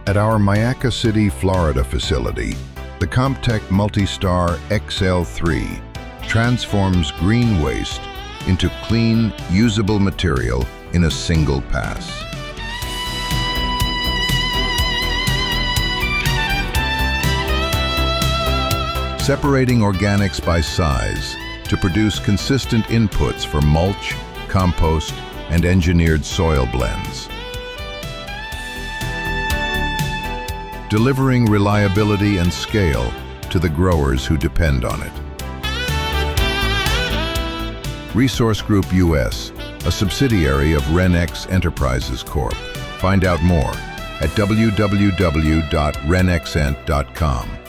At our Myakka City, Florida facility, the Komptech Multistar XL3 transforms green waste into clean, usable material in a single pass. Separating organics by size to produce consistent inputs for mulch, compost, and engineered soil blends. Delivering reliability and scale to the growers who depend on it. Resource Group US, a subsidiary of RenX Enterprises Corp. Find out more at www.renxent.com.